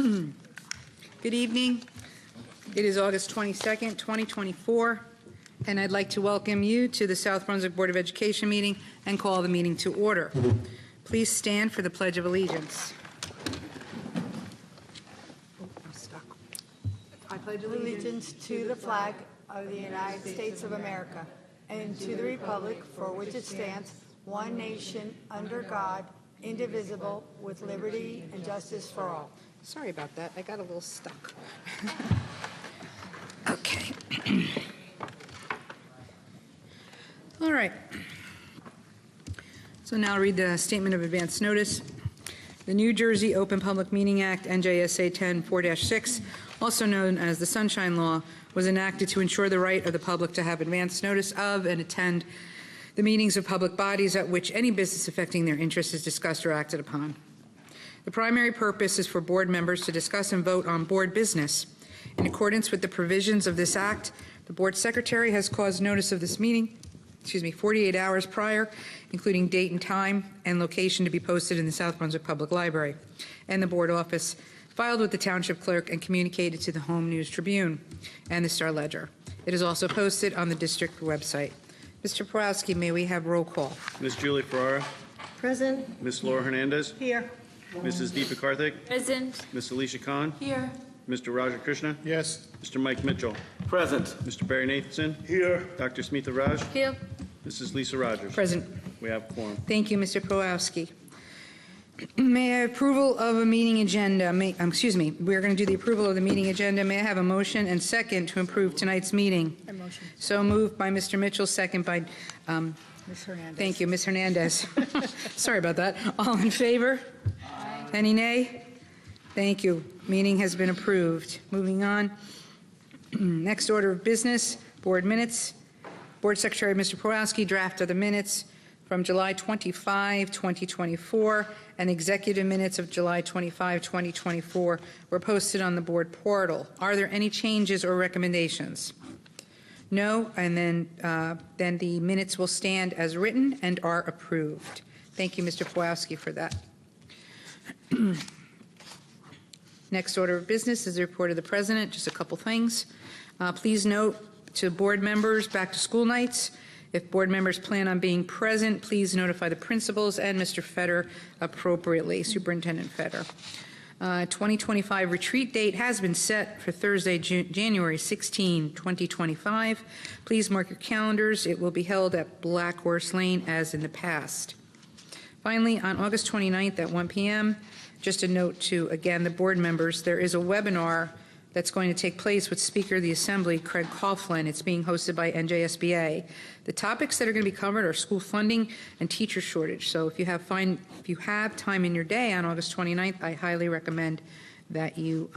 Good evening. It is August 22nd, 2024, and I'd like to welcome you to the South Brunswick Board of Education meeting and call the meeting to order. Please stand for the Pledge of Allegiance. I'm stuck. I pledge Allegiance to the flag of the United States of America and to the republic for which it stands, one nation, under God, indivisible, with liberty and justice for all. Sorry about that. I got a little stuck. Okay. All right. So now I'll read the Statement of Advance Notice. The New Jersey Open Public Meeting Act, NJSA 10-4-6, also known as the Sunshine Law, was enacted to ensure the right of the public to have advance notice of and attend the meetings of public bodies at which any business affecting their interests is discussed or acted upon. The primary purpose is for board members to discuss and vote on board business. In accordance with the provisions of this act, the board secretary has caused notice of this meeting, 48 hours prior, including date and time and location, to be posted in the South Brunswick Public Library and the board office, filed with the township clerk, and communicated to the Home News Tribune and the Star Ledger. It is also posted on the district website. Mr. Porowski, may we have roll call? Ms. Julie Ferrara. Present. Ms. Laura Hernandez. Here. Mrs. Deepa Karthik. Present. Ms. Alicia Khan. Here. Mr. Raja Krishna. Yes. Mr. Mike Mitchell. Present. Mr. Barry Nathanson. Here. Dr. Smitha Raj. Here. Mrs. Lisa Rogers. Present. We have quorum. Thank you, Mr. Porowski. May I have approval of a meeting agenda? We're going to do the approval of the meeting agenda. May I have a motion and second to approve tonight's meeting? A motion. So moved by Mr. Mitchell, second by, Ms. Hernandez. thank you, Ms. Hernandez. Sorry about that. All in favor? Aye. Any nay? Thank you. Meeting has been approved. Moving on. Next order of business, board minutes. Board Secretary Mr. Porowski, draft of the minutes from July 25, 2024, and executive minutes of July 25, 2024 were posted on the board portal. Are there any changes or recommendations? No, and then the minutes will stand as written and are approved. Thank you, Mr. Porowski, for that. Next order of business is the report of the president. Just a couple things. Please note to board members, back to school nights. If board members plan on being present, please notify the principals and Mr. Fetter appropriately, Superintendent Fetter. 2025 retreat date has been set for Thursday, January 16, 2025. Please mark your calendars. It will be held at Black Horse Lane as in the past. Finally, on August 29th at 1 p.m., just a note to, again, the board members, there is a webinar that's going to take place with Speaker of the Assembly, Craig Coughlin. It's being hosted by NJSBA. The topics that are going to be covered are school funding and teacher shortage. So if you have time in your day on August 29th, I highly recommend that you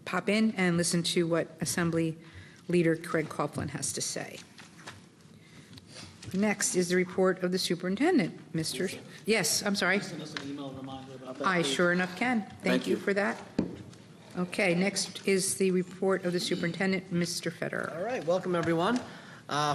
pop in and listen to what Assembly Leader Craig Coughlin has to say. Next is the report of the superintendent. Yes, I'm sorry. I sure enough can. Thank you for that. Okay, next is the report of the superintendent, Mr. Fetter. All right, welcome everyone.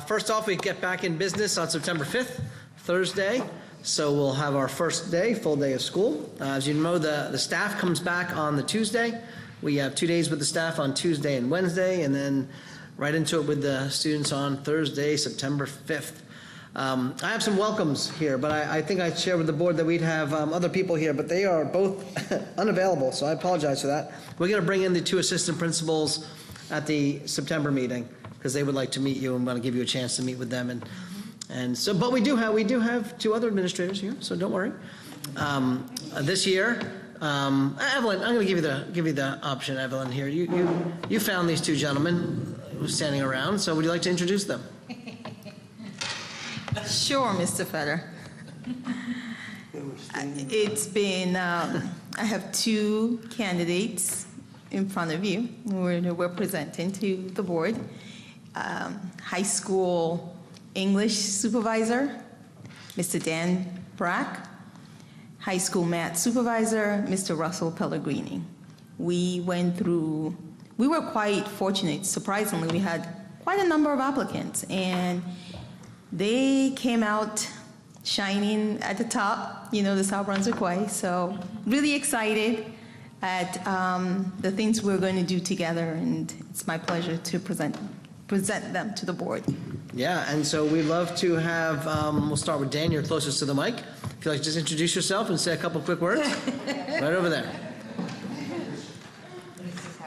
First off, we get back in business on September 5th, Thursday. So we'll have our first day, full day of school. As you know, the staff comes back on the Tuesday. We have 2 days with the staff on Tuesday and Wednesday, and then right into it with the students on Thursday, September 5th. I have some welcomes here, but I think I shared with the board that we'd have other people here, but they are both unavailable, so I apologize for that. We're going to bring in the 2 assistant principals at the September meeting because they would like to meet you and want to give you a chance to meet with them. And so, but we do have 2 other administrators here, so don't worry. This year, Evelyn, I'm going to give you the option, Evelyn. Here, you found these 2 gentlemen standing around, so would you like to introduce them? Sure, Mr. Fetter. It's been, I have 2 candidates in front of you we're presenting to the board. High school English supervisor, Mr. Dan Brack. High school math supervisor, Mr. Russell Pellegrini. We were quite fortunate. Surprisingly, we had quite a number of applicants, and they came out shining at the top, the South Brunswick way. So really excited at the things we're going to do together, and it's my pleasure to present them to the board. Yeah, and so we'd love to have, we'll start with Dan, you're closest to the mic. If you'd like to just introduce yourself and say a couple quick words. Right over there.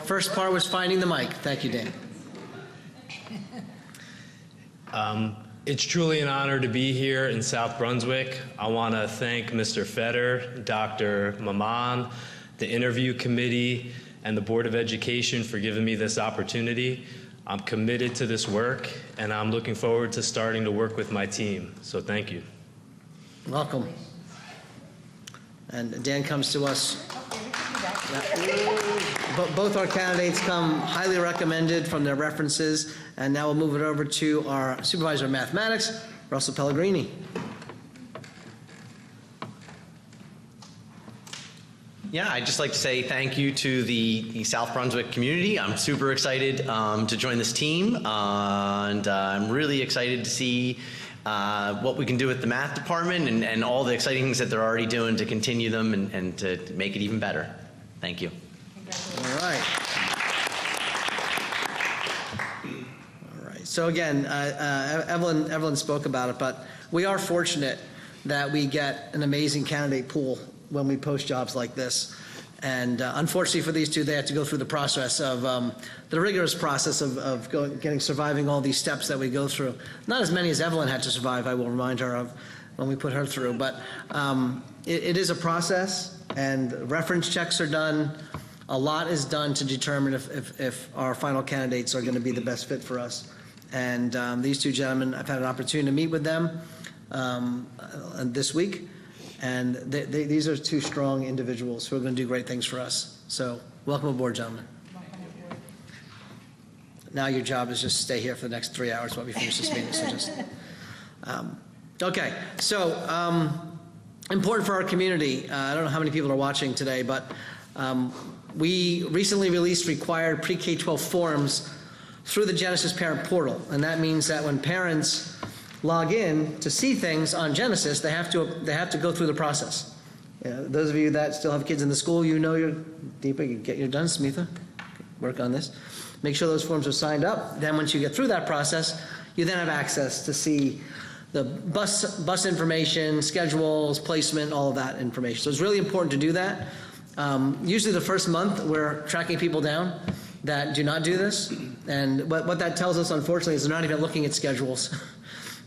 First part was finding the mic. Thank you, Dan. It's truly an honor to be here in South Brunswick. I want to thank Mr. Fetter, Dr. Maman, the interview committee, and the Board of Education for giving me this opportunity. I'm committed to this work, and I'm looking forward to starting to work with my team. So thank you. Welcome. And Dan comes to us. Both our candidates come highly recommended from their references, and now we'll move it over to our Supervisor of Mathematics, Russell Pellegrini. Yeah, I'd just like to say thank you to the South Brunswick community. I'm super excited to join this team, and I'm really excited to see what we can do with the math department and all the exciting things that they're already doing to continue them and to make it even better. Thank you. All right. All right. So again, Evelyn spoke about it, but we are fortunate that we get an amazing candidate pool when we post jobs like this. And unfortunately for these two, they have to go through the process of the rigorous process of surviving all these steps that we go through. Not as many as Evelyn had to survive, I will remind her of when we put her through. But it is a process, and reference checks are done. A lot is done to determine if our final candidates are going to be the best fit for us. And these two gentlemen, I've had an opportunity to meet with them this week. And these are two strong individuals who are going to do great things for us. So welcome aboard, gentlemen. Now your job is just stay here for the next 3 hours while we finish this meeting. So just, okay, so important for our community. I don't know how many people are watching today, but we recently released required pre-K-12 forms through the Genesis Parent Portal. And that means that when parents log in to see things on Genesis, they have to go through the process. Those of you that still have kids in the school, you know you're deeper. You get your done, Smitha. Work on this. Make sure those forms are signed up. Then once you get through that process, you then have access to see the bus information, schedules, placement, all of that information. So it's really important to do that. Usually the first month, we're tracking people down that do not do this. And what that tells us, unfortunately, is they're not even looking at schedules.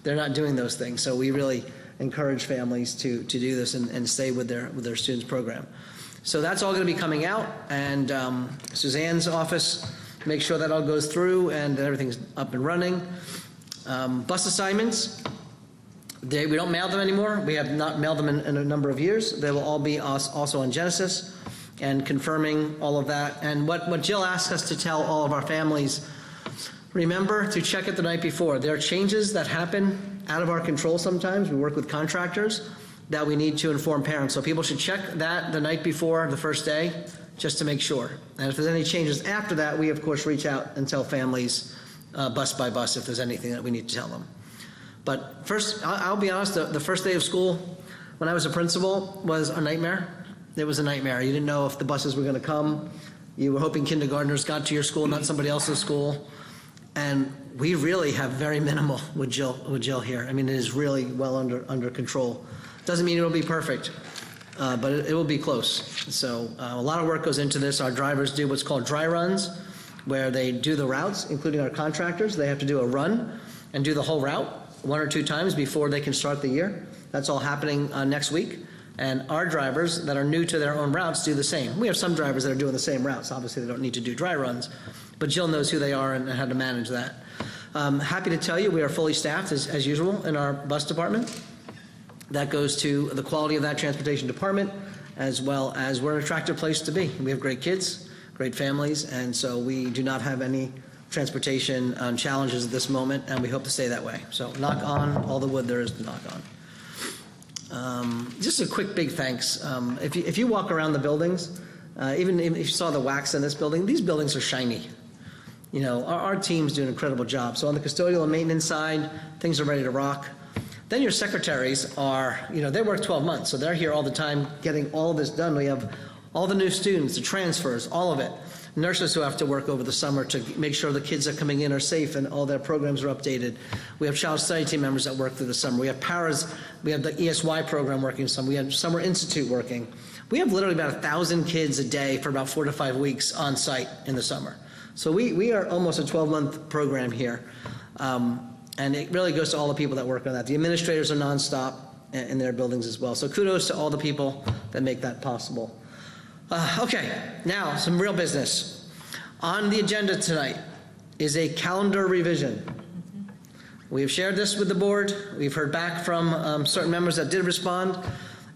They're not doing those things. So we really encourage families to do this and stay with their students' program. So that's all going to be coming out, and Suzanne's office makes sure that all goes through and everything's up and running. Bus assignments, we don't mail them anymore. We have not mailed them in a number of years. They will all be also on Genesis and confirming all of that. And what Jill asked us to tell all of our families, remember to check it the night before. There are changes that happen out of our control sometimes. We work with contractors that we need to inform parents. So people should check that the night before the first day just to make sure. And if there's any changes after that, we of course reach out and tell families bus by bus if there's anything that we need to tell them. But first, I'll be honest, the first day of school when I was a principal was a nightmare. It was a nightmare. You didn't know if the buses were going to come. You were hoping kindergartners got to your school, not somebody else's school. And we really have very minimal with Jill here. I mean, it is really well under control. Doesn't mean it'll be perfect, but it will be close. So a lot of work goes into this. Our drivers do what's called dry runs, where they do the routes, including our contractors. They have to do a run and do the whole route 1 or 2 times before they can start the year. That's all happening next week. And our drivers that are new to their own routes do the same. We have some drivers that are doing the same routes. Obviously, they don't need to do dry runs, but Jill knows who they are and how to manage that. Happy to tell you we are fully staffed as usual in our bus department. That goes to the quality of that transportation department, as well as we're an attractive place to be. We have great kids, great families, and so we do not have any transportation challenges at this moment, and we hope to stay that way. So knock on all the wood there is to knock on. Just a quick big thanks. If you walk around the buildings, even if you saw the wax in this building, these buildings are shiny. You know, our teams do an incredible job. So on the custodial and maintenance side, things are ready to rock. Then your secretaries are, they work 12 months, so they're here all the time getting all this done. We have all the new students, the transfers, all of it. Nurses who have to work over the summer to make sure the kids that are coming in are safe and all their programs are updated. We have child study team members that work through the summer. We have paras, we have the ESY program working some. We have Summer Institute working. We have literally about 1,000 kids a day for about 4 to 5 weeks on site in the summer. So we are almost a 12-month program here. And it really goes to all the people that work on that. The administrators are nonstop in their buildings as well. So kudos to all the people that make that possible. Okay, now some real business. On the agenda tonight is a calendar revision. We have shared this with the board. We've heard back from certain members that did respond,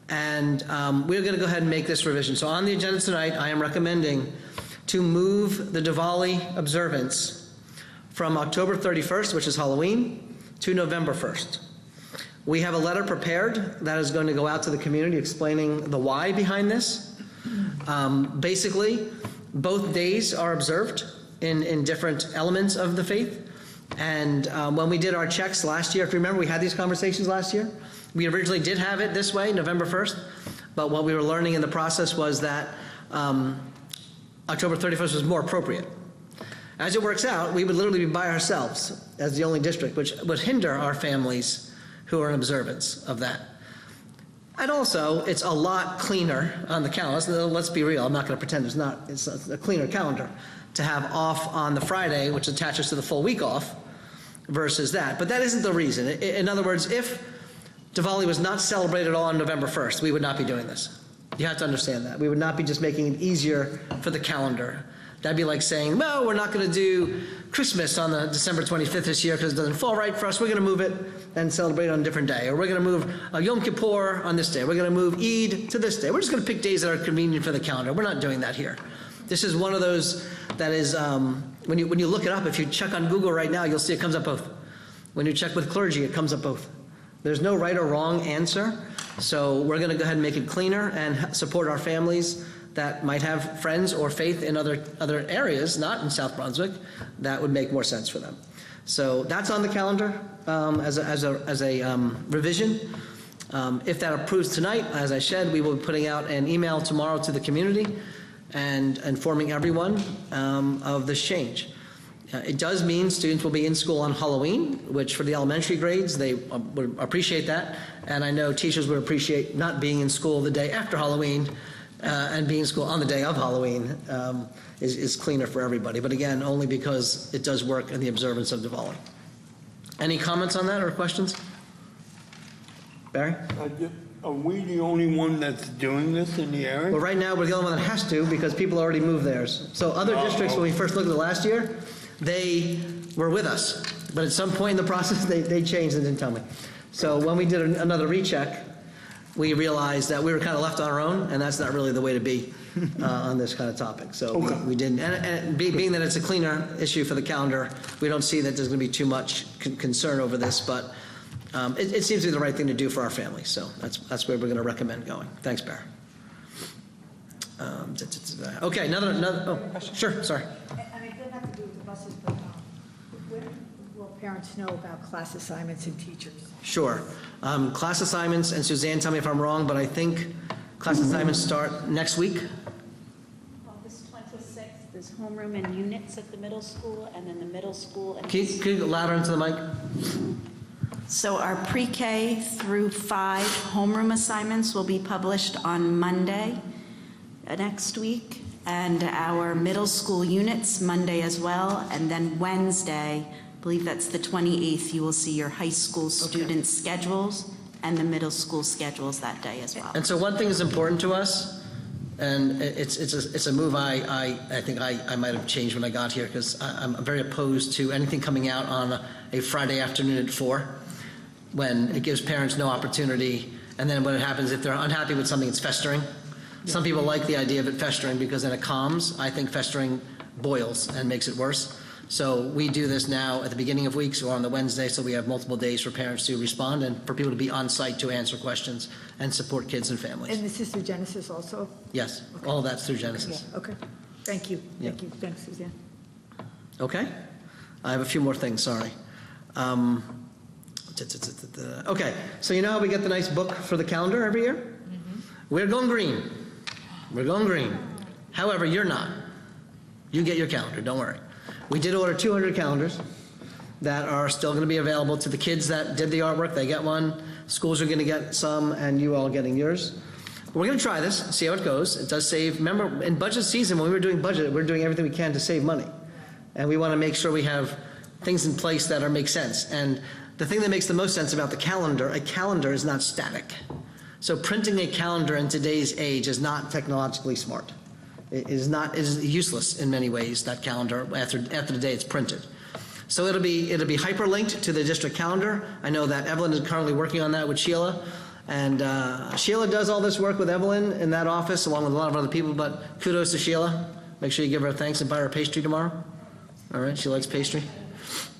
and we're going to go ahead and make this revision. So on the agenda tonight, I am recommending to move the Diwali observance from October 31st, which is Halloween, to November 1st. We have a letter prepared that is going to go out to the community explaining the why behind this. Basically, both days are observed in different elements of the faith. And when we did our checks last year, if you remember, we had these conversations last year. We originally did have it this way, November 1st. But what we were learning in the process was that October 31st was more appropriate. As it works out, we would literally be by ourselves as the only district, which would hinder our families who are in observance of that. And also, it's a lot cleaner on the calendar. So let's be real. I'm not going to pretend it's a cleaner calendar to have off on the Friday, which attaches to the full week off, versus that. But that isn't the reason. In other words, if Diwali was not celebrated on November 1st, we would not be doing this. You have to understand that. We would not be just making it easier for the calendar. That'd be like saying, well, we're not going to do Christmas on the December 25th this year because it doesn't fall right for us. We're going to move it and celebrate on a different day. Or we're going to move Yom Kippur on this day. We're going to move Eid to this day. We're just going to pick days that are convenient for the calendar. We're not doing that here. This is one of those that is, when you look it up, if you check on Google right now, you'll see it comes up both. When you check with clergy, it comes up both. There's no right or wrong answer. So we're going to go ahead and make it cleaner and support our families that might have friends or faith in other areas, not in South Brunswick, that would make more sense for them. So that's on the calendar as a revision. If that approves tonight, as I said, we will be putting out an email tomorrow to the community and informing everyone of this change. It does mean students will be in school on Halloween, which for the elementary grades, they would appreciate that. And I know teachers would appreciate not being in school the day after Halloween and being in school on the day of Halloween is cleaner for everybody. But again, only because it does work in the observance of Diwali. Any comments on that or questions? Barry? Are we the only one that's doing this in the area? Well, right now, we're the only one that has to because people already moved theirs. So other districts, when we first looked at it last year, they were with us. But at some point in the process, they changed and didn't tell me. So when we did another recheck, we realized that we were kind of left on our own, and that's not really the way to be on this kind of topic. So we didn't. And being that it's a cleaner issue for the calendar, we don't see that there's going to be too much concern over this. But it seems to be the right thing to do for our family. So that's where we're going to recommend going. Thanks, Bear. Okay, another. Oh, sure. Sorry. I mean, it doesn't have to do with the buses, but when will parents know about class assignments and teachers? Sure. Class assignments, and Suzanne, tell me if I'm wrong, but I think class assignments start next week. August 26th, there's homeroom and units at the middle school, and then the middle school. And Can you get louder into the mic? So our pre-K through 5 homeroom assignments will be published on Monday next week, and our middle school units Monday as well, and then Wednesday, I believe that's the 28th, you will see your high school student schedules and the middle school schedules that day as well. And so one thing is important to us, and it's a move I think I might have changed when I got here, because I'm very opposed to anything coming out on a Friday afternoon at 4, when it gives parents no opportunity, and then what happens if they're unhappy with something, it's festering. Some people like the idea of it festering because then it calms. I think festering boils and makes it worse. So we do this now at the beginning of weeks or on the Wednesday, so we have multiple days for parents to respond and for people to be on site to answer questions and support kids and families. And this is through Genesis also? Yes, all of that's through Genesis. Yeah, okay. Thank you. Yeah. Thank you. Thanks, Suzanne. Okay. I have a few more things, sorry. Okay, so you know how we get the nice book for the calendar every year? We're going green. We're going green. However, you're not. You get your calendar, don't worry. We did order 200 calendars that are still going to be available to the kids that did the artwork. They get one. Schools are going to get some, and you all are getting yours. We're going to try this, see how it goes. It does save. Remember, in budget season, when we were doing budget, we're doing everything we can to save money. And we want to make sure we have things in place that make sense. And the thing that makes the most sense about the calendar, a calendar is not static. So printing a calendar in today's age is not technologically smart. It is useless in many ways, that calendar, after the day it's printed. So it'll be hyperlinked to the district calendar. I know that Evelyn is currently working on that with Sheila. And Sheila does all this work with Evelyn in that office, along with a lot of other people, but kudos to Sheila. Make sure you give her thanks and buy her pastry tomorrow. All right, she likes pastry.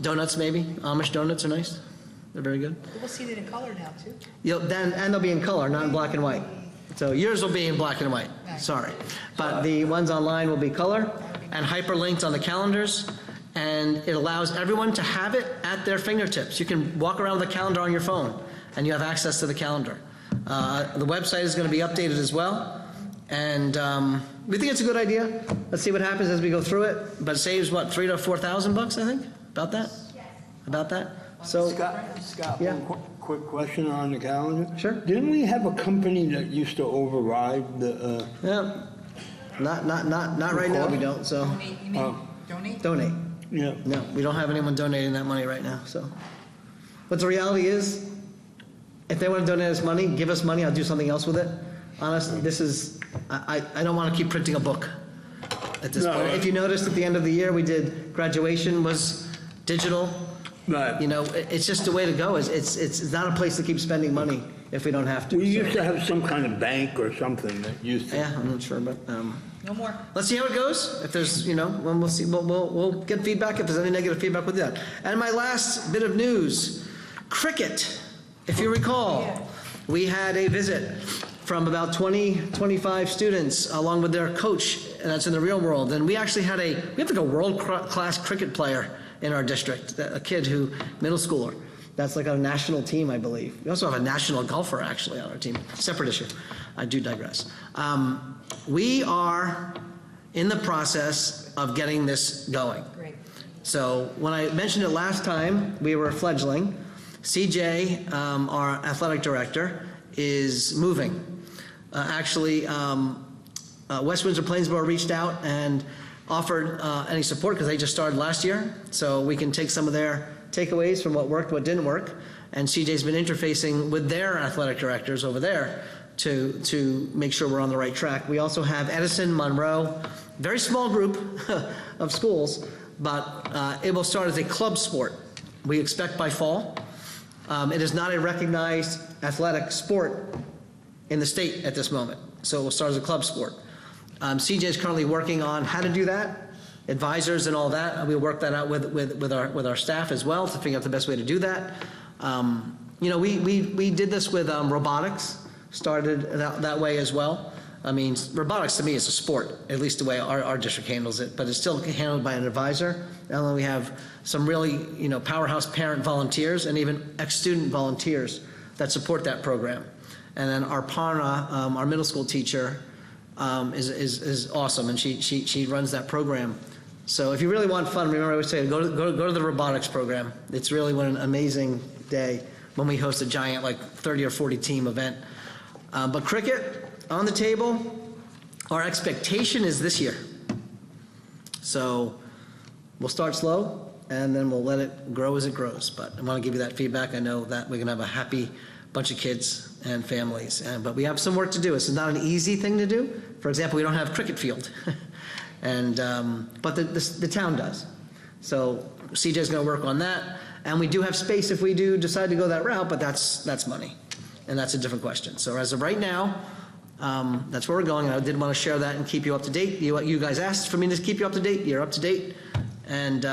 Donuts, maybe. Amish donuts are nice. They're very good. We'll see that in color now, too. And they'll be in color, not in black and white. So yours will be in black and white. Sorry. But the ones online will be color and hyperlinked on the calendars. And it allows everyone to have it at their fingertips. You can walk around with a calendar on your phone, and you have access to the calendar. The website is going to be updated as well. And we think it's a good idea. Let's see what happens as we go through it. But it saves, what, $3,000 to $4,000, I think? About that? Yes. About that? So, Scott, yeah. one quick question on the calendar. Sure. Didn't we have a company that used to override the? Yeah. Not right now. We don't. So. Donate, you mean? Donate? Donate. Yeah. No, we don't have anyone donating that money right now. So, but the reality is, if they want to donate us money, give us money. I'll do something else with it. Honestly, this is. I don't want to keep printing a book at this point. If you noticed, at the end of the year, we did graduation was digital. Right. You know, it's just the way to go. It's not a place to keep spending money if we don't have to. We So- used to have some kind of bank or something that used to. Yeah, I'm not sure, but No more. let's see how it goes. If there's, when we'll see, we'll get feedback if there's any negative feedback with that. And my last bit of news, cricket. If you recall, we had a visit from about 25 students along with their coach, and that's in the real world. And we actually had we have like a world-class cricket player in our district, a kid middle schooler. That's like a national team, I believe. We also have a national golfer, actually, on our team. Separate issue. I do digress. We are in the process of getting this going. Great. So when I mentioned it last time, we were fledgling. CJ, our athletic director, is moving. West Windsor Plainsboro reached out and offered any support because they just started last year. So we can take some of their takeaways from what worked, what didn't work. And CJ's been interfacing with their athletic directors over there to make sure we're on the right track. We also have Edison, Monroe, very small group of schools, but it will start as a club sport. We expect by fall. It is not a recognized athletic sport in the state at this moment, so it will start as a club sport. CJ is currently working on how to do that, advisors and all that. We'll work that out with our staff as well to figure out the best way to do that. We did this with robotics, started that way as well. I mean, robotics to me is a sport, at least the way our district handles it, but it's still handled by an advisor. And then we have some really, powerhouse parent volunteers and even ex-student volunteers that support that program. And then our Parna, our middle school teacher, is awesome, and she runs that program. So if you really want fun, remember I always say, go to the robotics program. It's really an amazing day when we host a giant, like 30 or 40 team event. But cricket, on the table, our expectation is this year. So we'll start slow, and then we'll let it grow as it grows. But I want to give you that feedback. I know that we're going to have a happy bunch of kids and families, but we have some work to do. This is not an easy thing to do. For example, we don't have a cricket field, but the town does. So CJ's going to work on that, and we do have space if we do decide to go that route, but that's money, and that's a different question. So as of right now, that's where we're going. I did want to share that and keep you up to date. You guys asked for me to keep you up to date. You're up to date, and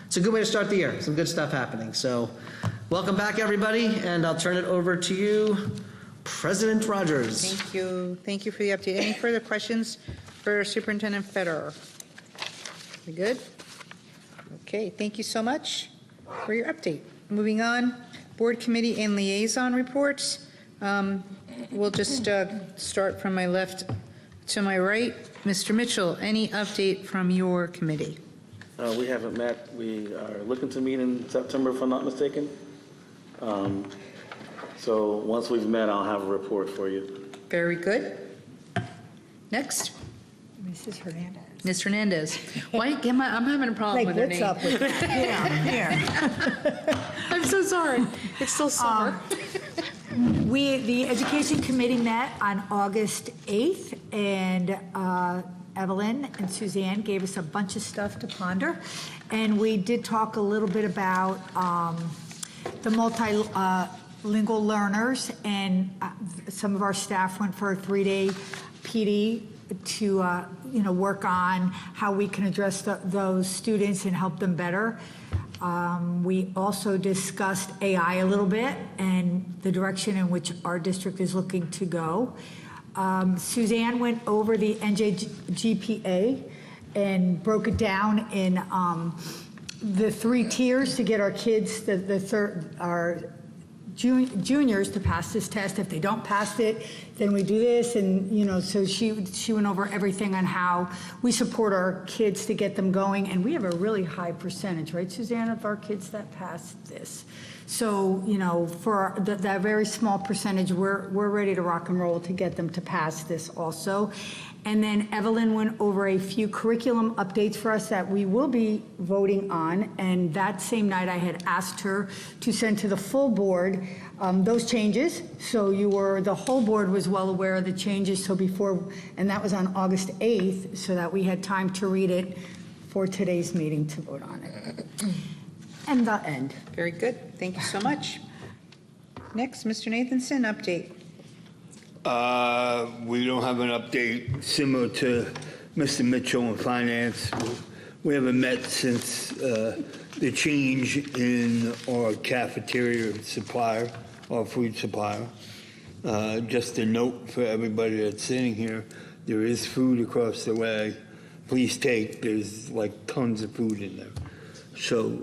it's a good way to start the year. Some good stuff happening. So welcome back, everybody, and I'll turn it over to you, President Rogers. Thank you. Thank you for the update. Any further questions for Superintendent Federer? We good? Okay, thank you so much for your update. Moving on, board committee and liaison reports. We'll just start from my left. To my right, Mr. Mitchell, any update from your committee? We haven't met. We are looking to meet in September, if I'm not mistaken. So once we've met, I'll have a report for you. Very good. Next, Mrs. Hernandez. Ms. Hernandez. Why, I'm having a problem with her What's name. up with that? Here. I'm so sorry. It's still summer. The Education Committee met on August 8th, and Evelyn and Suzanne gave us a bunch of stuff to ponder. And we did talk a little bit about the multilingual learners, and some of our staff went for a 3-day PD to work on how we can address those students and help them better. We also discussed AI a little bit and the direction in which our district is looking to go. Suzanne went over the NJGPA and broke it down in the 3 tiers to get our kids, our juniors to pass this test. If they don't pass it, then we do this. And, so she went over everything on how we support our kids to get them going. And we have a really high percentage, right, Suzanne, of our kids that pass this. So, for that very small percentage, we're ready to rock and roll to get them to pass this also. And then Evelyn went over a few curriculum updates for us that we will be voting on. And that same night, I had asked her to send to the full board those changes. So the whole board was well aware of the changes. And that was on August 8th, so that we had time to read it for today's meeting to vote on it. And the end. Very good. Thank you so much. Next, Mr. Nathanson, update. We don't have an update similar to Mr. Mitchell in finance. We haven't met since the change in our cafeteria supplier, our food supplier. Just a note for everybody that's sitting here, there is food across the way. Please take, there's like tons of food in there. So,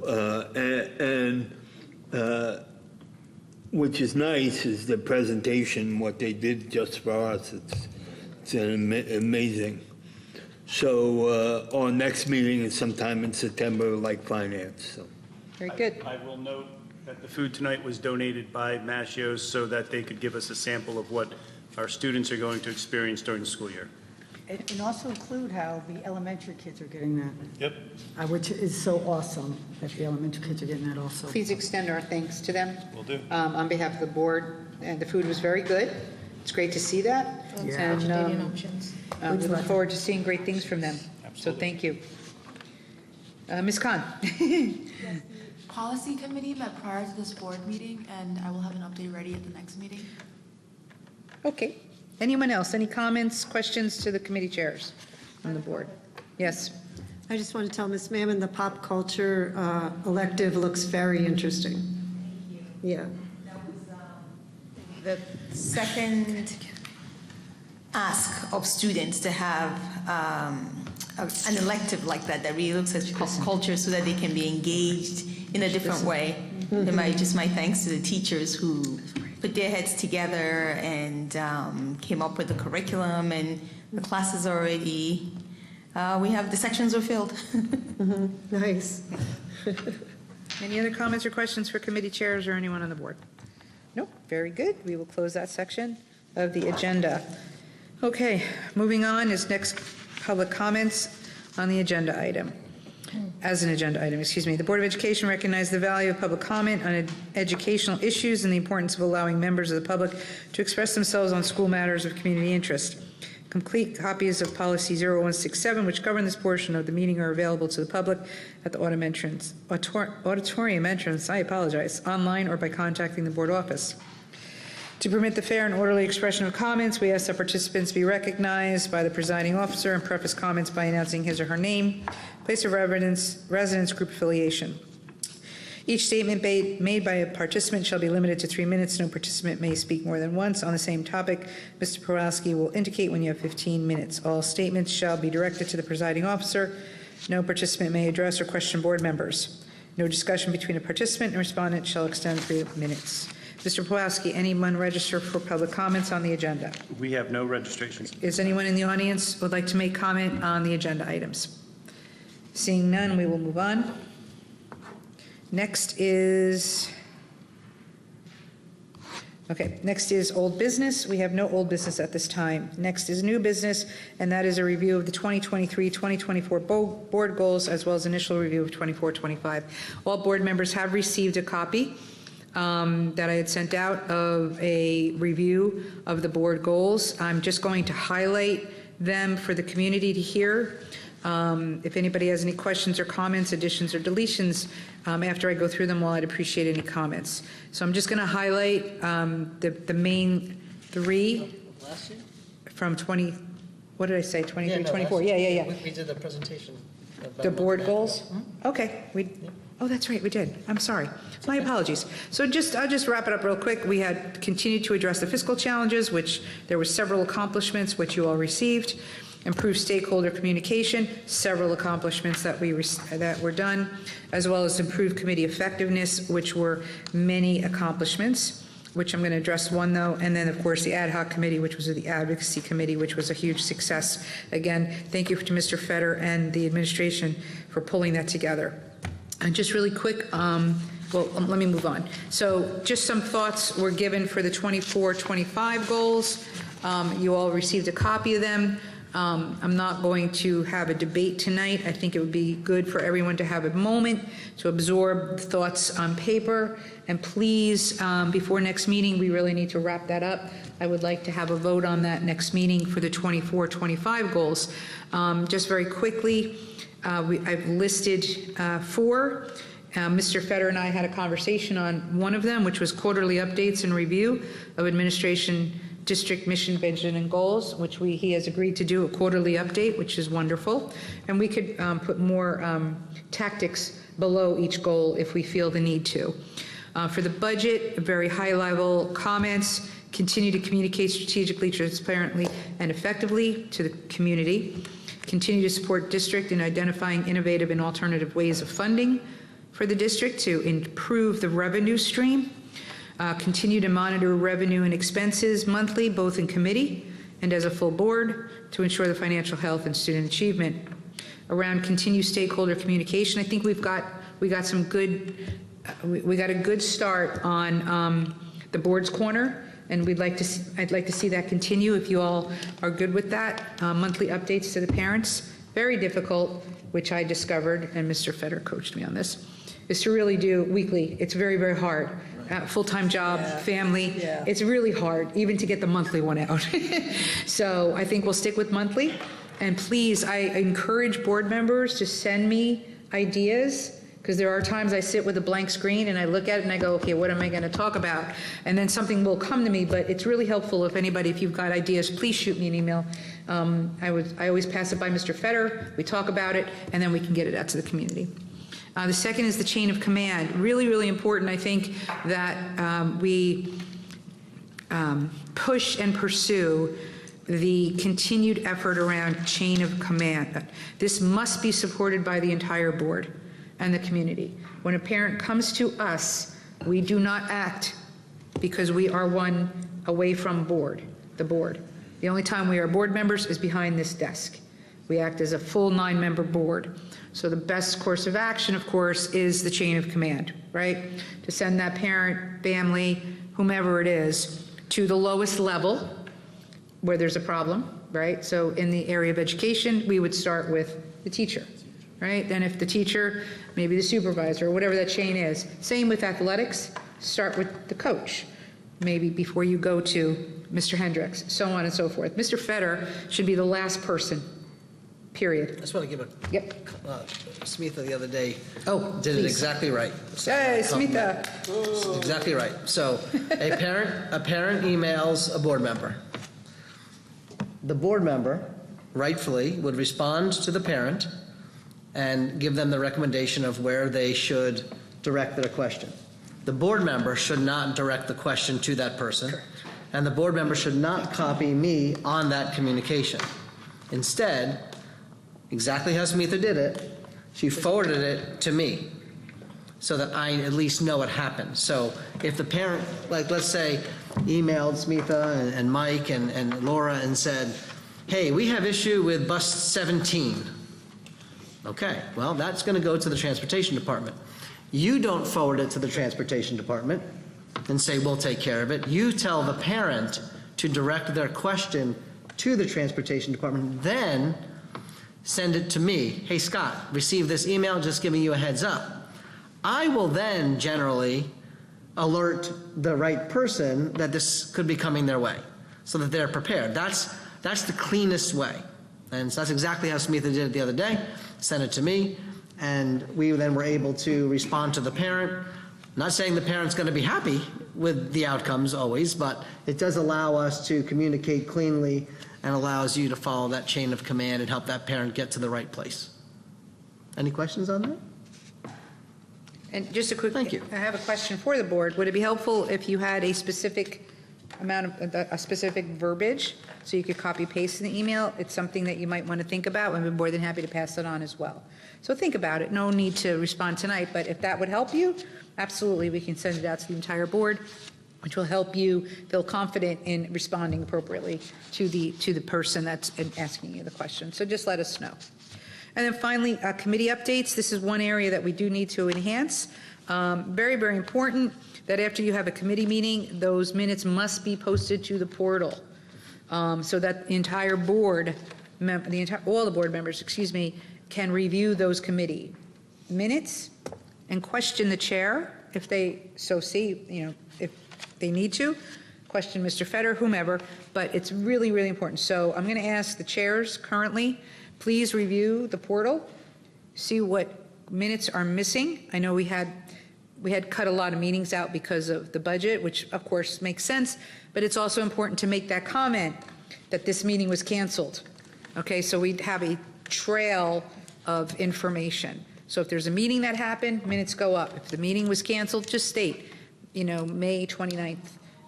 which is nice is the presentation, what they did just for us. It's amazing. So our next meeting is sometime in September, like finance. So. Very good. I will note that the food tonight was donated by Mascios so that they could give us a sample of what our students are going to experience during the school year. And also include how the elementary kids are getting that. Yep. Which is so awesome that the elementary kids are getting that also. Please extend our thanks to them. Will do. On behalf of the board, and the food was very good. It's great to see that. Yeah. And we look forward to seeing great things from them. So thank you. Ms. Khan. Policy committee met prior to this board meeting, and I will have an update ready at the next meeting. Okay. Anyone else? Any comments, questions to the committee chairs on the board? Yes. I just want to tell Ms. Mammon the pop culture elective looks very interesting. Yeah. That was the second ask of students to have an elective like that really looks at pop culture so that they can be engaged in a different way. And my thanks to the teachers who put their heads together and came up with the curriculum, and the classes already, the sections are filled. Nice. Any other comments or questions for committee chairs or anyone on the board? Nope. Very good. We will close that section of the agenda. Okay, moving on is next public comments on the agenda item. As an agenda item, the Board of Education recognized the value of public comment on educational issues and the importance of allowing members of the public to express themselves on school matters of community interest. Complete copies of Policy 0167, which govern this portion of the meeting, are available to the public at the auditorium entrance, online or by contacting the board office. To permit the fair and orderly expression of comments, we ask that participants be recognized by the presiding officer and preface comments by announcing his or her name, place of residence, group affiliation. Each statement made by a participant shall be limited to 3 minutes. No participant may speak more than once on the same topic. Mr. Porowski will indicate when you have 15 minutes. All statements shall be directed to the presiding officer. No participant may address or question board members. No discussion between a participant and respondent shall extend 3 minutes. Mr. Pawlowski, anyone register for public comments on the agenda? We have no registrations. Is anyone in the audience would like to make comment on the agenda items? Seeing none, we will move on. Next is old business. We have no old business at this time. Next is new business, and that is a review of the 2023-2024 board goals, as well as initial review of 24-25. All board members have received a copy that I had sent out of a review of the board goals. I'm just going to highlight them for the community to hear. If anybody has any questions or comments, additions or deletions, after I go through them, well, I'd appreciate any comments. So I'm just going to highlight the main three from 20, what did I say, 23, 24? Yeah. We did the presentation. The board goals? Okay. Oh, that's right, we did. I'm sorry. My apologies. So I'll just wrap it up real quick. We had continued to address the fiscal challenges, which there were several accomplishments which you all received. Improved stakeholder communication, several accomplishments that were done, as well as improved committee effectiveness, which were many accomplishments, which I'm going to address one though, and then of course the ad hoc committee, which was the advocacy committee, which was a huge success. Again, thank you to Mr. Fetter and the administration for pulling that together. And just really quick, let me move on. So just some thoughts were given for the 24-25 goals. You all received a copy of them. I'm not going to have a debate tonight. I think it would be good for everyone to have a moment to absorb thoughts on paper. And please, before next meeting, we really need to wrap that up. I would like to have a vote on that next meeting for the 24-25 goals. Just very quickly, I've listed 4. Mr. Fetter and I had a conversation on one of them, which was quarterly updates and review of administration district mission, vision, and goals, which he has agreed to do a quarterly update, which is wonderful. And we could put more tactics below each goal if we feel the need to. For the budget, very high-level comments, continue to communicate strategically, transparently, and effectively to the community. Continue to support district in identifying innovative and alternative ways of funding for the district to improve the revenue stream. Continue to monitor revenue and expenses monthly, both in committee and as a full board, to ensure the financial health and student achievement. Around continued stakeholder communication, I think we got some good. We got a good start on the board's corner, and I'd like to see that continue if you all are good with that. Monthly updates to the parents, very difficult, which I discovered, and Mr. Fetter coached me on this, is to really do weekly. It's very, very hard. Full-time job, family, it's really hard even to get the monthly one out. So I think we'll stick with monthly. And please, I encourage board members to send me ideas, because there are times I sit with a blank screen and I look at it and I go, okay, what am I going to talk about? And then something will come to me, but it's really helpful if you've got ideas, please shoot me an email. I always pass it by Mr. Fetter, we talk about it, and then we can get it out to the community. The second is the chain of command. Really, really important, I think, that we push and pursue the continued effort around chain of command. This must be supported by the entire board and the community. When a parent comes to us, we do not act because we are one away from the board. The only time we are board members is behind this desk. We act as a full 9-member board. So the best course of action, of course, is the chain of command, right? To send that parent, family, whomever it is, to the lowest level where there's a problem, right? So in the area of education, we would start with the teacher, right? Then if the teacher, maybe the supervisor, or whatever that chain is. Same with athletics, start with the coach, maybe before you go to Mr. Hendricks, so on and so forth. Mr. Fetter should be the last person. Period. I just want to give a. Yep. Smitha the other day. please. Did it exactly right. Hey, Smitha. Exactly right. So a parent emails a board member. The board member, rightfully, would respond to the parent and give them the recommendation of where they should direct their question. The board member should not direct the question to that person, correct. And the board member should not copy me on that communication. Instead, exactly how Smitha did it, she forwarded it to me. so that I at least know what happened. So if the parent, like let's say, emailed Smitha and Mike and Laura and said, hey, we have issue with bus 17. Okay, well, that's going to go to the transportation department. You don't forward it to the transportation department and say, we'll take care of it. You tell the parent to direct their question to the transportation department, then send it to me. Hey, Scott, received this email, just giving you a heads up. I will then generally alert the right person that this could be coming their way so that they're prepared. That's the cleanest way. And so that's exactly how Smitha did it the other day. Sent it to me, and we then were able to respond to the parent. Not saying the parent's going to be happy with the outcomes always, but it does allow us to communicate cleanly and allows you to follow that chain of command and help that parent get to the right place. Any questions on that? And just a quick, Thank you. I have a question for the board. Would it be helpful if you had a specific amount of, a specific verbiage, so you could copy paste in the email? It's something that you might want to think about, and we're more than happy to pass it on as well. So think about it. No need to respond tonight, but if that would help you, absolutely, we can send it out to the entire board, which will help you feel confident in responding appropriately to the person that's asking you the question. So just let us know. And then finally, committee updates. This is one area that we do need to enhance. Very, very important that after you have a committee meeting, those minutes must be posted to the portal, so that the entire board, all the board members, can review those committee minutes and question the chair if they so see, if they need to, question Mr. Fetter, whomever, but it's really, really important. So I'm going to ask the chairs currently, please review the portal, see what minutes are missing. I know we had cut a lot of meetings out because of the budget, which of course makes sense, but it's also important to make that comment that this meeting was canceled. Okay, so we'd have a trail of information. So if there's a meeting that happened, minutes go up. If the meeting was canceled, just state, May 29th,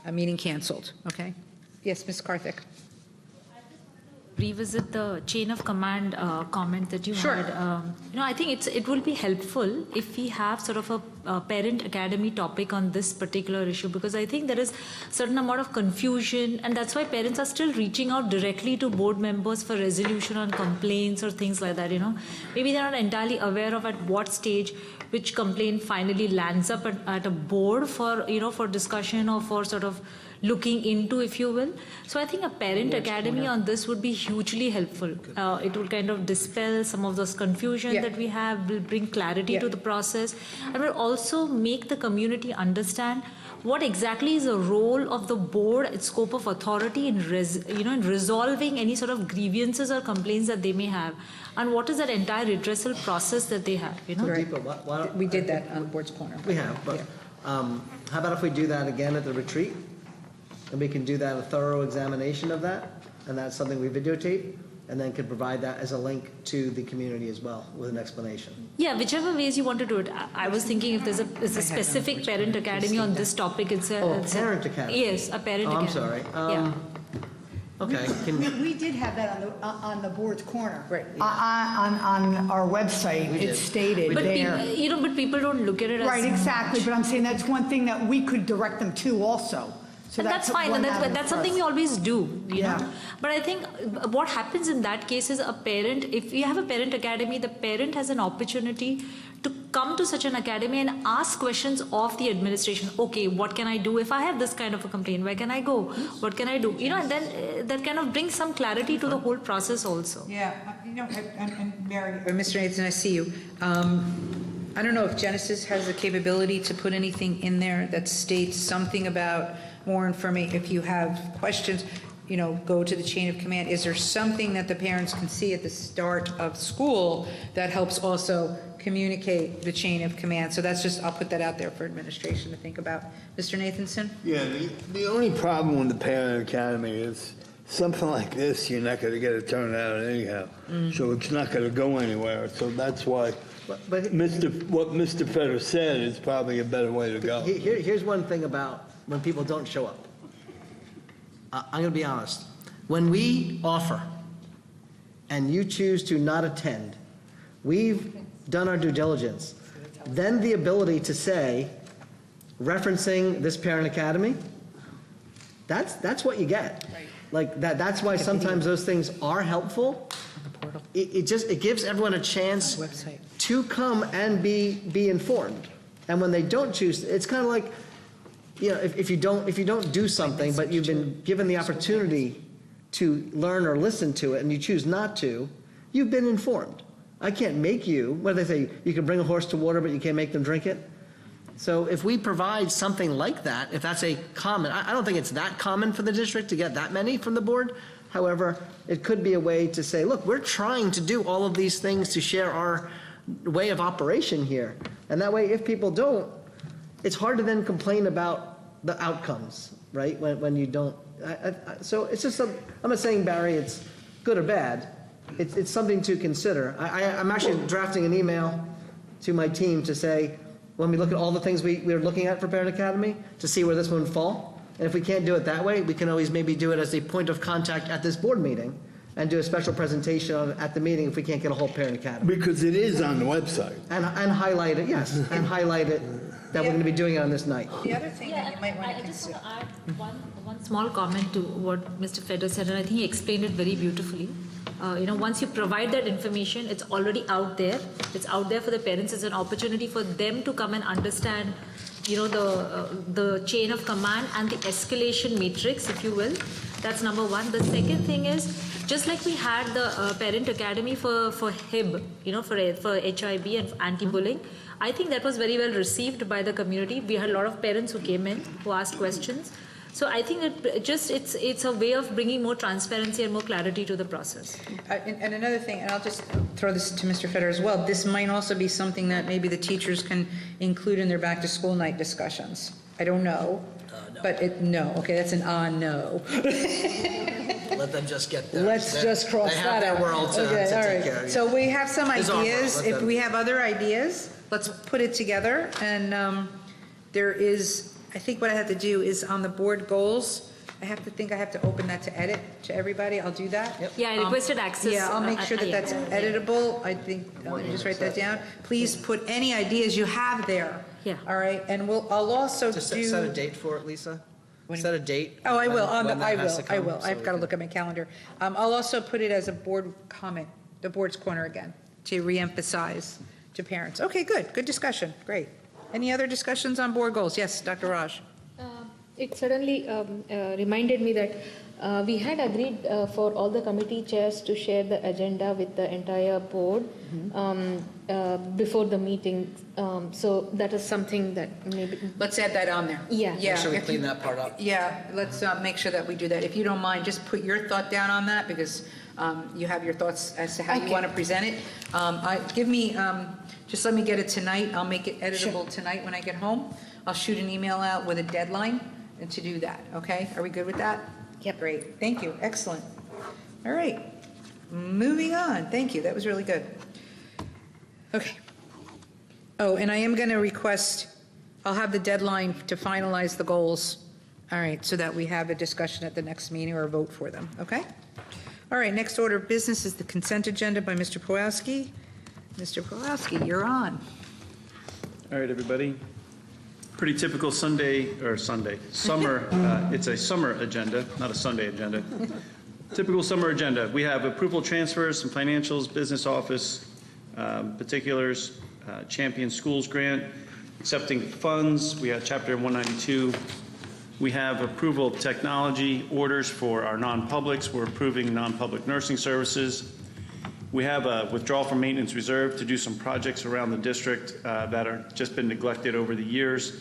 a meeting canceled, okay? Yes, Ms. Karthik. Revisit the chain of command comment that you Sure. had. I think it will be helpful if we have sort of a parent academy topic on this particular issue, because I think there is certain amount of confusion, and that's why parents are still reaching out directly to board members for resolution on complaints or things like that. Maybe they're not entirely aware of at what stage which complaint finally lands up at a board for for discussion or for sort of looking into, if you will. So I think a parent academy on this would be hugely helpful. It will kind of dispel some of those confusion that we have, will bring clarity to the process, and will also make the community understand what exactly is the role of the board, its scope of authority in in resolving any sort of grievances or complaints that they may have, and what is that entire redressal process that they have. Deepa, We did that on the board's corner. We have, but how about if we do that again at the retreat? And we can do that, a thorough examination of that, and that's something we videotape, and then can provide that as a link to the community as well with an explanation. Yeah, whichever ways you want to do it. I was thinking if there's a specific parent academy on this topic. It's a parent academy. Yes, a parent academy. I'm sorry. Okay. We did have that on the board's corner. Right. On our website, it's stated there. But people don't look at it as... Right, exactly, but I'm saying that's one thing that we could direct them to also. So and that's fine, and that's something we always do, you know. But I think what happens in that case is a parent, if you have a parent academy, the parent has an opportunity to come to such an academy and ask questions of the administration. Okay, what can I do if I have this kind of a complaint? Where can I go? What can I do? And then that kind of brings some clarity to the whole process also. Yeah, and Mary, or Mr. Nathan, I see you. I don't know if Genesis has the capability to put anything in there that states something about more information. If you have questions, go to the chain of command. Is there something that the parents can see at the start of school that helps also communicate the chain of command? So that's I'll put that out there for administration to think about. Mr. Nathanson? Yeah, the only problem with the parent academy is something like this, you're not going to get a turnout anyhow. So it's not going to go anywhere. So that's why what Mr. Fetter said is probably a better way to go. Here's one thing about when people don't show up. I'm going to be honest. When we offer and you choose to not attend, we've done our due diligence. then the ability to say, referencing this parent academy, that's what you get. Right. Like that's why sometimes those things are helpful. It gives everyone a chance to come and be informed. And when they don't choose, it's kind of like, if you don't do something, but you've been given the opportunity to learn or listen to it, and you choose not to, you've been informed. I can't make you. What do they say? You can bring a horse to water, but you can't make them drink it. So if we provide something like that, if that's a common, I don't think it's that common for the district to get that many from the board. However, it could be a way to say, look, we're trying to do all of these things to share our way of operation here. And that way, if people don't, it's hard to then complain about the outcomes, right? When you don't. So it's just, I'm not saying, Barry, it's good or bad. It's something to consider. I'm actually drafting an email to my team to say, when we look at all the things we're looking at for Parent Academy, to see where this one would fall. And if we can't do it that way, we can always maybe do it as a point of contact at this board meeting and do a special presentation at the meeting if we can't get a whole Parent Academy. Because it is on the website. And highlight it, yes, and highlight it that we're going to be doing it on this night. The other thing that you might want to I just consider. want to add one small comment to what Mr. Feder said, and I think he explained it very beautifully. Once you provide that information, it's already out there. It's out there for the parents. It's an opportunity for them to come and understand, the chain of command and the escalation matrix, if you will. That's number one. The second thing is, just like we had the Parent Academy for HIB, for HIB and anti-bullying, I think that was very well received by the community. We had a lot of parents who came in, who asked questions. So I think it's a way of bringing more transparency and more clarity to the process. And another thing, and I'll just throw this to Mr. Feder as well, this might also be something that maybe the teachers can include in their back-to-school night discussions. I don't know. No. But no. Okay, that's an no. Let them just get there. Let's just cross that out. They have their world to Okay, all take right. care of. So we have some It's our world. ideas. Let If them- we have other ideas, let's put it together. And there is, I think what I have to do is on the board goals, I have to open that to edit to everybody. I'll do that. Yep. Yeah, I requested access. Yeah, I'll make sure that that's editable. I think, let me just write that down. Please put any ideas you have there. Yeah. All right, and I'll also Just do. set a date for it, Lisa. Set a date. Oh, I will, when that has to I come, will. so I've we got to can- look at my calendar. I'll also put it as a board comment, the board's corner again, to reemphasize to parents. Okay, good discussion, great. Any other discussions on board goals? Yes, Dr. Raj. It suddenly reminded me that we had agreed for all the committee chairs to share the agenda with the entire board before the meeting. So that is something that maybe. Let's add that on there. Yeah. Make sure we if clean you- that part up. Yeah, let's make sure that we do that. If you don't mind, just put your thought down on that, because you have your thoughts as to how you Okay. want to present it. Just let me get it tonight. I'll make it editable tonight when I get home. I'll shoot an email out with a deadline and to do that, okay? Are we good with that? Yep. Great, thank you, excellent. All right, moving on. Thank you, that was really good. Okay. Oh, and I am going to request, I'll have the deadline to finalize the goals, all right, so that we have a discussion at the next meeting or a vote for them, okay? All right, next order of business is the consent agenda by Mr. Pawlowski. Mr. Pawlowski, you're on. All right, everybody. Pretty typical summer, it's a summer agenda, not a Sunday agenda. Typical summer agenda. We have approval transfers, some financials, business office, particulars, Champion Schools grant, accepting funds. We have Chapter 192. We have approval of technology orders for our non-publics. We're approving non-public nursing services. We have a withdrawal from maintenance reserve to do some projects around the district that are just been neglected over the years.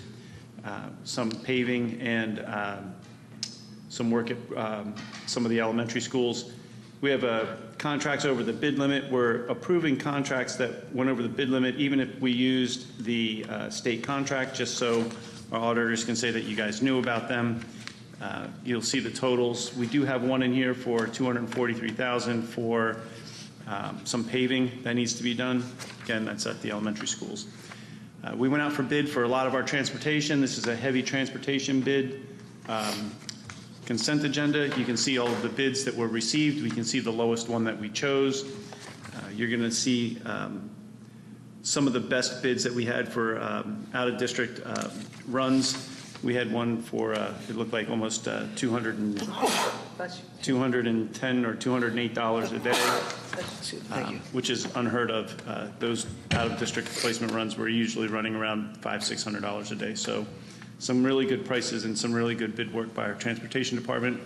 Some paving and some work at some of the elementary schools. We have contracts over the bid limit. We're approving contracts that went over the bid limit, even if we used the state contract, just so our auditors can say that you guys knew about them. You'll see the totals. We do have one in here for $243,000 for some paving that needs to be done. Again, that's at the elementary schools. We went out for bid for a lot of our transportation. This is a heavy transportation bid. Consent agenda, you can see all of the bids that were received. We can see the lowest one that we chose. You're going to see some of the best bids that we had for out-of-district runs. We had one for, it looked like almost $210 or $208 a day, which is unheard of. Those out-of-district placement runs were usually running around $500, $600 a day. So some really good prices and some really good bid work by our transportation department.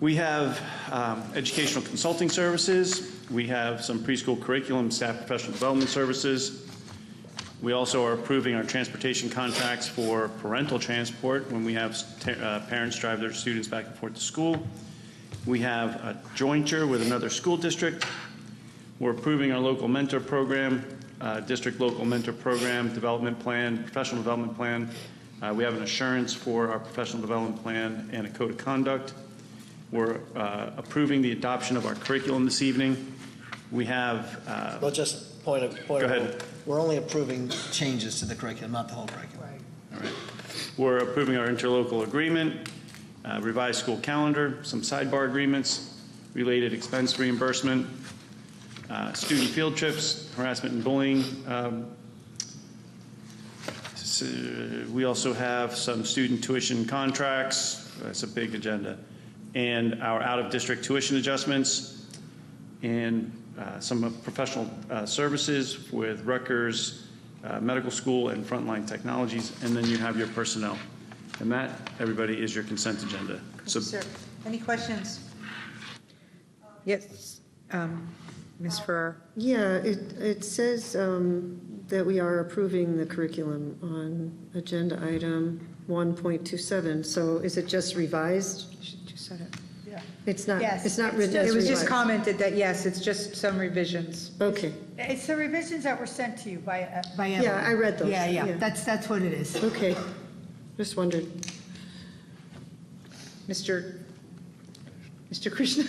We have educational consulting services. We have some preschool curriculum, staff professional development services. We also are approving our transportation contracts for parental transport when we have parents drive their students back and forth to school. We have a jointure with another school district. We're approving our local mentor program, district local mentor program, development plan, professional development plan. We have an assurance for our professional development plan and a code of conduct. We're approving the adoption of our curriculum this evening. We have... Well, just point of go ahead. We're only approving changes to the curriculum, not the whole curriculum. All right. We're approving our interlocal agreement, revised school calendar, some sidebar agreements, related expense reimbursement, student field trips, harassment and bullying. We also have some student tuition contracts. That's a big agenda. And our out-of-district tuition adjustments and some professional services with Rutgers Medical School and Frontline Technologies, and then you have your personnel. And that, everybody, is your consent agenda. So, Sir, any questions? Yes, Ms. Farrar. Yeah, it says that we are approving the curriculum on agenda item 1.27. So is it just revised? You just said it. Yeah. It's not. Yes, It's not it's written. just- It was just revised. commented that, yes, it's just some revisions. Okay. It's the revisions that were sent to you by Emily. Yeah, I read those. Yeah, Yeah. that's what it is. Okay. Just wondered. Mr. Krishna?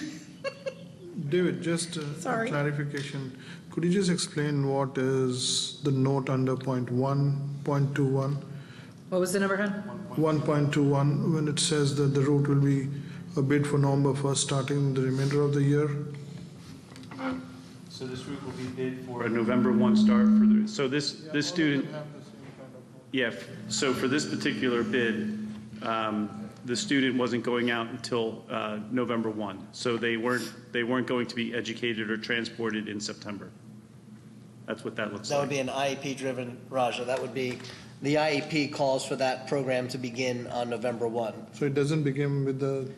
David, just a clarification. Could you just explain what is the note under point 1.21? What was the number, hon? 1.21, when it says that the route will be a bid for November 1st, starting the remainder of the year? So this route will be bid for a November 1 start for the, so this student, yeah, so for this particular bid, the student wasn't going out until November 1. So they weren't going to be educated or transported in September. That's what that looks That like. would be an IEP-driven, Raja. That would be, the IEP calls for that program to begin on November 1. So it doesn't begin with the...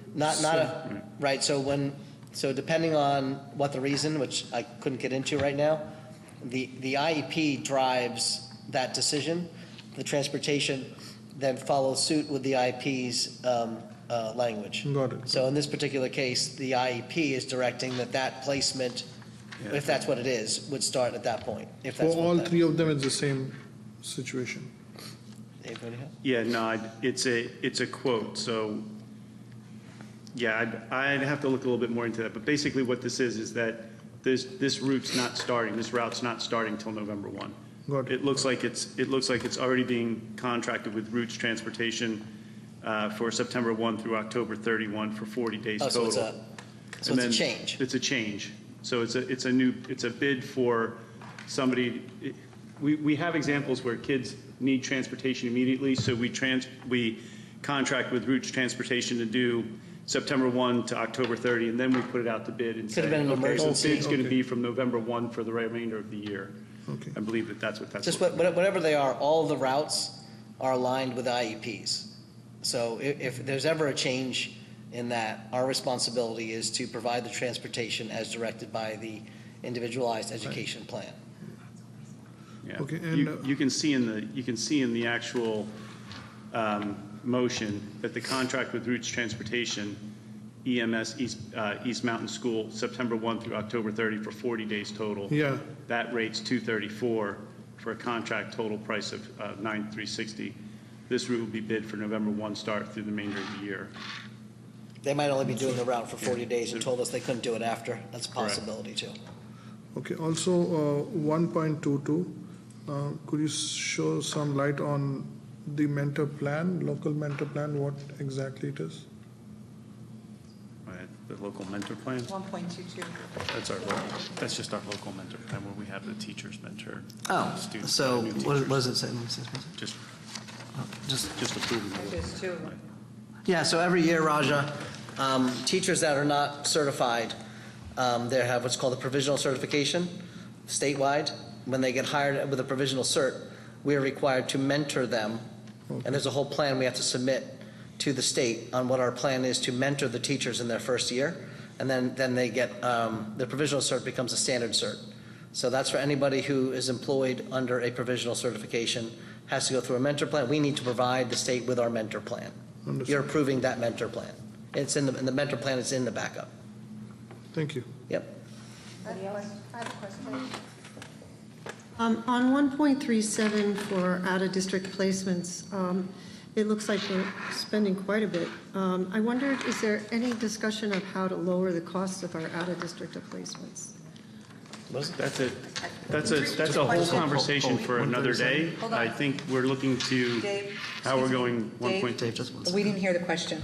Right, so depending on what the reason, which I couldn't get into right now, the IEP drives that decision. The transportation then follows suit with the IEP's language. Got it. So in this particular case, the IEP is directing that placement, if that's what it is, would start at that point. If For that's all what three of them, it's the same situation. Dave, what do you have? Yeah, no, it's a quote. So, yeah, I'd have to look a little bit more into that. But basically, what this is that this route's not starting. This route's not starting till November 1. Got it. It looks like it's already being contracted with Routes Transportation for September 1 through October 31 for 40 days total. So it's a change. It's a change. So it's a bid for somebody. We have examples where kids need transportation immediately, so we contract with Routes Transportation to do September 1 to October 30, and then we put it out to bid and say, Could have been an okay, so emergency. bid's going to be from November 1 for the remainder of the year. Okay. I believe that's what that's. Just whatever they are, all of the routes are aligned with IEPs. So if there's ever a change in that, our responsibility is to provide the transportation as directed by the individualized education plan. Yeah. Okay, and, you can see in the actual motion that the contract with Routes Transportation, EMS East Mountain School, September 1 through October 30 for 40 days total. Yeah. That rate's $234 for a contract total price of $9,360. This route will be bid for November 1 start through the remainder of the year. They might only be doing the route for 40 days and told us they couldn't do it after. That's a Correct. possibility too. Okay, also 1.22, could you show some light on the mentor plan, local mentor plan, what exactly it is? I the local mentor plan. 1.22. That's just our local mentor plan where we have the teachers mentor students. So new what teachers. does it say? Just approving. There's two of them. Yeah, so every year, Raja, teachers that are not certified, they have what's called a provisional certification statewide. When they get hired with a provisional cert, we are required to mentor them. And there's a whole plan we have to submit to the state on what our plan is to mentor the teachers in their first year. And then they get, the provisional cert becomes a standard cert. So that's for anybody who is employed under a provisional certification, has to go through a mentor plan. We need to provide the state with our mentor plan. Understood. You're approving that mentor plan. It's in the mentor plan is in the backup. Thank you. Yep. I have a question. On 1.37 for out-of-district placements, it looks like we're spending quite a bit. I wondered, is there any discussion of how to lower the cost of our out-of-district placements? That's a whole conversation for another day. Hold on. I think we're looking to Dave, how we're excuse me. going 1.2. Dave, we didn't hear the question.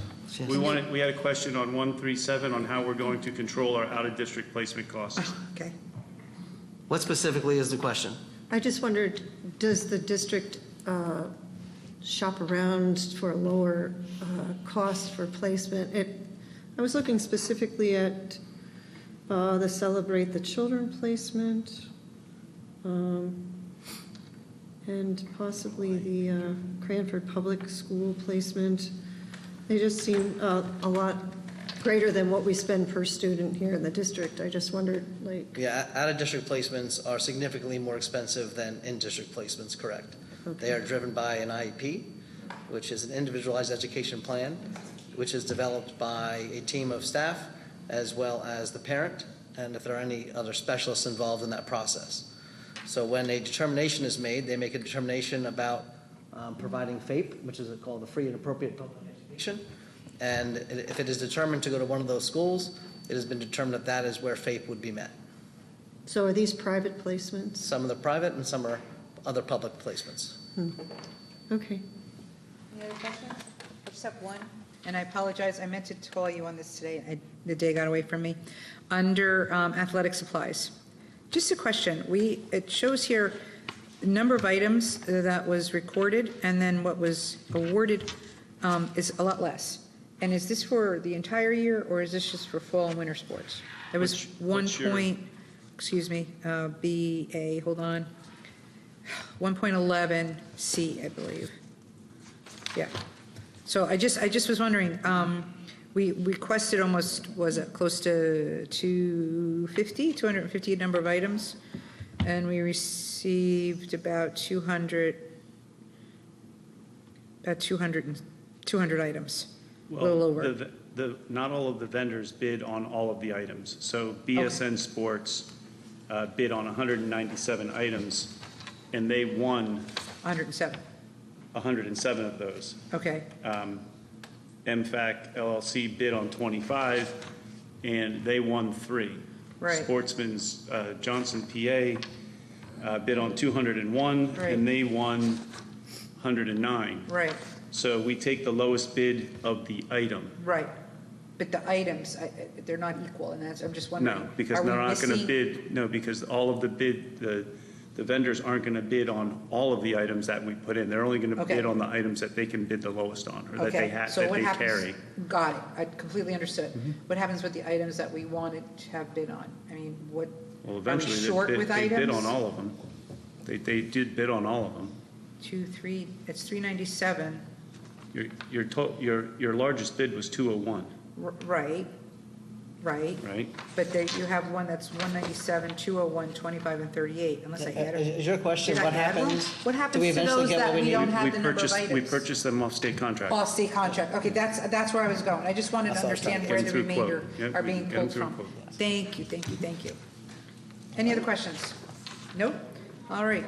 We had a question on 137 on how we're going to control our out-of-district placement costs. Okay. What specifically is the question? I just wondered, does the district shop around for a lower cost for placement? I was looking specifically at the Celebrate the Children placement and possibly the Cranford Public School placement. They just seem a lot greater than what we spend per student here in the district. I just wondered, like... Yeah, out-of-district placements are significantly more expensive than in-district placements, correct. Okay. They are driven by an IEP, which is an individualized education plan, which is developed by a team of staff as well as the parent, and if there are any other specialists involved in that process. So when a determination is made, they make a determination about providing FAPE, which is called the Free and Appropriate Public Education. And if it is determined to go to one of those schools, it has been determined that that is where FAPE would be met. So are these private placements? Some of the private and some are other public placements. Okay. Any other questions? I just have one, and I apologize, I meant to call you on this today. The day got away from me. Under athletic supplies, just a question. It shows here the number of items that was recorded, and then what was awarded is a lot less. And is this for the entire year, or is this just for fall and winter sports? There was BA, hold on, 1.11C, I believe. Yeah. So I just was wondering, we requested almost, was it close to 250 number of items, and we received about 200 items, a little over. Not all of the vendors bid on all of the items. So BSN Sports bid on 197 items, and they won 107. 107 of those. Okay. MFAC LLC bid on 25, and they won 3. Right. Sportsman's Johnson PA bid on 201, Right. and they won 109. Right. So we take the lowest bid of the item. Right. But the items, they're not equal, and I'm just wondering. No, because are we they're not going to missing- bid, no, because all of the vendors aren't going to bid on all of the items that we put in. They're only going to Okay. bid on the items that they can bid the lowest on, or that they Okay, have, so that what they happens? carry. Got it. I completely understood. What happens with the items that we wanted to have bid on? I mean, what, Well, are we eventually, short with they bid items? on all of them. They did bid on all of them. 2, 3, it's 397. Your largest bid was 201, Right. right? But you have one that's 197, 201, 25, and 38, unless I added. Is your question Did I what add one? happens? What Do we happens to eventually those get that what we we need? don't have the number of We items? purchased them off state contract. Off state contract, okay, that's where I was going. I just wanted to That's what I was understand trying where to the get them through remainder quote. Yep, are we being can get them pulled through from. quote. Thank you. Any other questions? Nope? All right,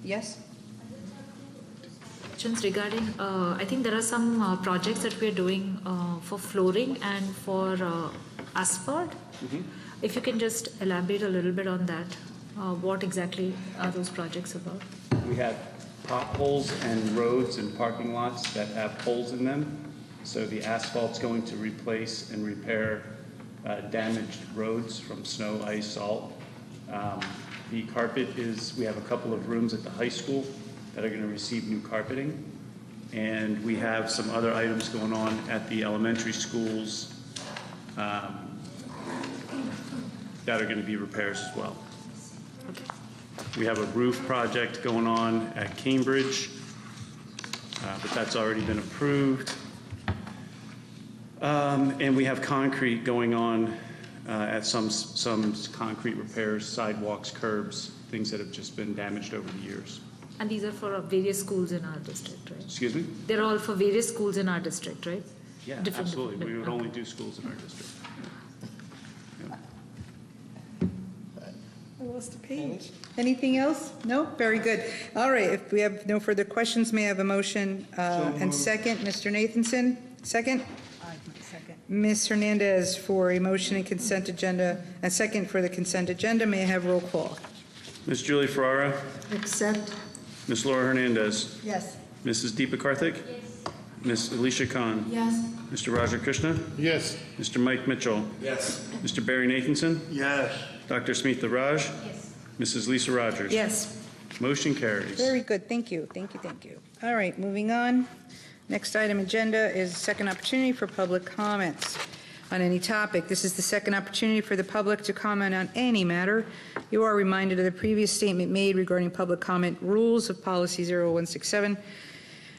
yes? Questions regarding, I think there are some projects that we are doing for flooring and for asphalt. If you can just elaborate a little bit on that, what exactly are those projects about? We have potholes and roads and parking lots that have holes in them. So the asphalt's going to replace and repair damaged roads from snow, ice, salt. The carpet we have a couple of rooms at the high school that are going to receive new carpeting. And we have some other items going on at the elementary schools that are going to be repairs as well. We have a roof project going on at Cambridge, but that's already been approved. And we have concrete going on at some concrete repairs, sidewalks, curbs, things that have just been damaged over the years. And these are for various schools in our district, right? Excuse me? They're all for various schools in our district, right? Yeah, Different- absolutely. We would only do schools in our district. I lost a page. Anything else? No? Very good. All right, if we have no further questions, may I have a motion and second? Mr. Nathanson, second? Second. Ms. Hernandez for a motion and consent agenda, a second for the consent agenda. May I have roll call? Ms. Julie Ferrara, Accept. Ms. Laura Hernandez, Yes. Mrs. Deepa Karthik, Ms. Alicia Khan, Yes. Mr. Raja Krishna, Yes. Mr. Mike Mitchell, Yes. Mr. Barry Nathanson, Yes. Dr. Smeetha Raj, Mrs. Lisa Rogers. Yes. Motion carries. Very good. Thank you. Thank you. Thank you. All right, moving on. Next item agenda is second opportunity for public comments on any topic. This is the second opportunity for the public to comment on any matter. You are reminded of the previous statement made regarding public comment rules of policy 0167.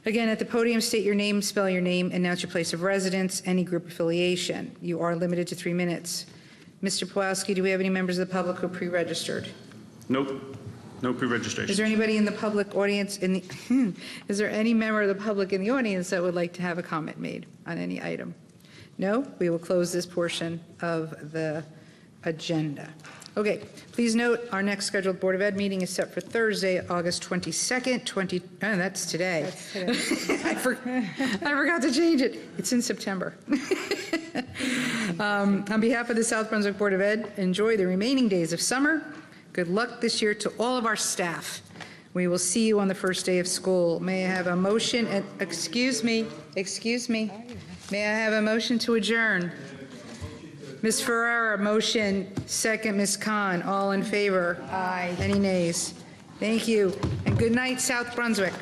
Again, at the podium, state your name, spell your name, announce your place of residence, any group affiliation. You are limited to 3 minutes. Mr. Pawlowski, do we have any members of the public who pre-registered? Nope. No pre-registration. Is there anybody in the public audience is there any member of the public in the audience that would like to have a comment made on any item? No? We will close this portion of the agenda. Okay, please note our next scheduled Board of Ed meeting is set for Thursday, August 22nd, that's today. I forgot to change it. It's in September. On behalf of the South Brunswick Board of Ed, enjoy the remaining days of summer. Good luck this year to all of our staff. We will see you on the first day of school. May I have a motion, excuse me, may I have a motion to adjourn? Ms. Ferrara, motion. Second, Ms. Khan. All in favor? Aye. Any nays? Thank you. And good night, South Brunswick.